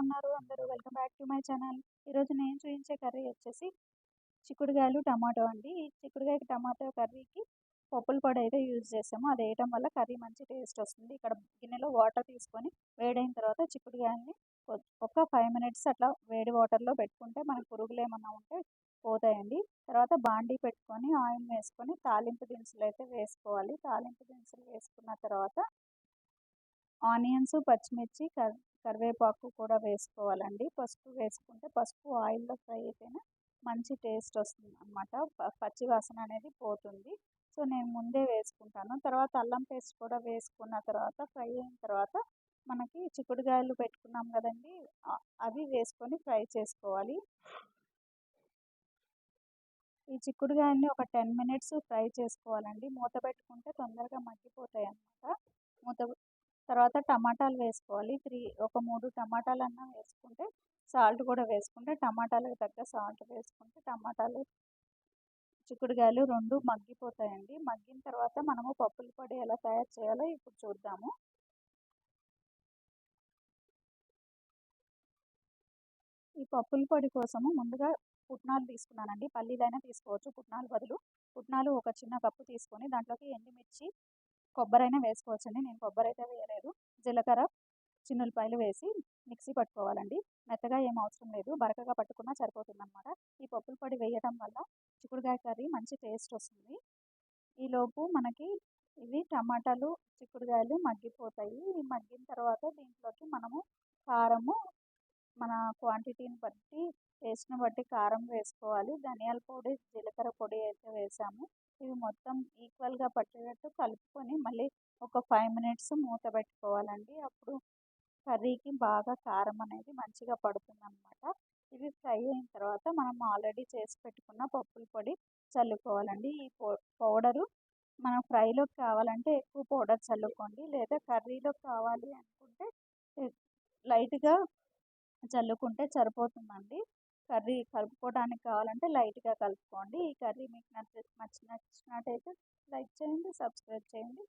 ఉన్నారు అందరూ? Welcome back to my channel. ఈరోజు నేను చూపించే కర్రీ వచ్చేసి చిక్కుడుగాయలు టమాటో అండి. ఈ చిక్కుడుగాయ టమాటో కర్రీకి పప్పుల పొడి అయితే యూజ్ చేసాము. అది వేయటం వల్ల కర్రీ మంచి టేస్ట్ వస్తుంది. ఇక్కడ గిన్నెలో వాటర్ తీసుకొని వేడైన తర్వాత చిక్కుడుగాయల్ని ఒక 5 మినిట్స్ అట్లా వేడి వాటర్లో పెట్టుకుంటే మనకు పురుగులు ఏమన్నా ఉంటే పోతాయండి. తర్వాత బాండీ పెట్టుకొని ఆయిల్ వేసుకొని తాలింపు దినుసులు అయితే వేసుకోవాలి. తాలింపు దినుసులు వేసుకున్న తర్వాత ఆనియన్స్, పచ్చిమిర్చి, కరివేపాకు కూడా వేసుకోవాలండి. పసుపు వేసుకుంటే పసుపు ఆయిల్లో ఫ్రై అయితేనే మంచి టేస్ట్ వస్తుంది అనమాట. పచ్చి వాసన అనేది పోతుంది. సో నేను ముందే వేసుకుంటాను. తర్వాత అల్లం పేస్ట్ కూడా వేసుకున్న తర్వాత ఫ్రై అయిన తర్వాత మనకి చిక్కుడుగాయలు పెట్టుకున్నాం కదండి, అవి వేసుకొని ఫ్రై చేసుకోవాలి. ఈ చిక్కుడుగాయల్ని ఒక 10 మినిట్స్ ఫ్రై చేసుకోవాలండి. మూత పెట్టుకుంటే తొందరగా మగ్గిపోతాయి అన్నమాట. తర్వాత టమాటాలు వేసుకోవాలి. ఒక 3 టమాటాలన్నా వేసుకుంటే, సాల్ట్ కూడా వేసుకుంటే, టమాటాలకు తగ్గ సాల్ట్ వేసుకుంటే టమాటాలు చిక్కుడుగాయలు 2 మగ్గిపోతాయండి. మగ్గిన తర్వాత మనము పప్పుల పొడి ఎలా తయారు చేయాలో ఇప్పుడు చూద్దాము. ఈ పప్పుల పొడి కోసము ముందుగా పుట్నాలు తీసుకున్నానండి. పల్లీలైనా తీసుకోవచ్చు పుట్నాలు బదులు. పుట్నాలు ఒక చిన్న కప్పు తీసుకొని దాంట్లోకి ఎండుమిర్చి, కొబ్బరైనా వేసుకోవచ్చండి. నేను కొబ్బరి అయితే వేయలేదు. జీలకర్ర, చిన్నులపాయలు వేసి మిక్సీ పట్టుకోవాలండి. మెత్తగా ఏం అవసరం లేదు, బరకగా పట్టుకున్నా సరిపోతుందన్నమాట. ఈ పప్పుల పొడి వేయడం వల్ల చిక్కుడుగాయ కర్రీ మంచి టేస్ట్ వస్తుంది. ఈలోపు మనకి ఇవి టమాటాలు, చిక్కుడుగాయలు మగ్గిపోతాయి. మగ్గిన తర్వాత దీంట్లోకి మనము కారము మన క్వాంటిటీని బట్టి, టేస్ట్ని బట్టి కారం వేసుకోవాలి. ధనియాల పొడి, జీలకర్ర పొడి అయితే వేసాము. ఇవి మొత్తం ఈక్వల్గా పట్టేటట్టు కలుపుకొని మళ్ళీ ఒక 5 మినిట్స్ మూత పెట్టుకోవాలండి. అప్పుడు కర్రీకి బాగా కారం అనేది మంచిగా పడుతుందన్నమాట. ఇవి ఫ్రై అయిన తర్వాత మనం ఆల్రెడీ చేసి పెట్టుకున్న పప్పుల పొడి చల్లుకోవాలండి. ఈ పౌడరు మనం ఫ్రైలోకి కావాలంటే ఎక్కువ పౌడర్ చల్లుకోండి, లేదా కర్రీలోకి కావాలి అనుకుంటే లైట్గా చల్లుకుంటే సరిపోతుందండి. కర్రీ కలుపుకోవడానికి కావాలంటే లైట్గా కలుపుకోండి. ఈ కర్రీ మీకు నచ్చినట్టయితే లైక్ చేయండి, సబ్స్క్రైబ్ చేయండి.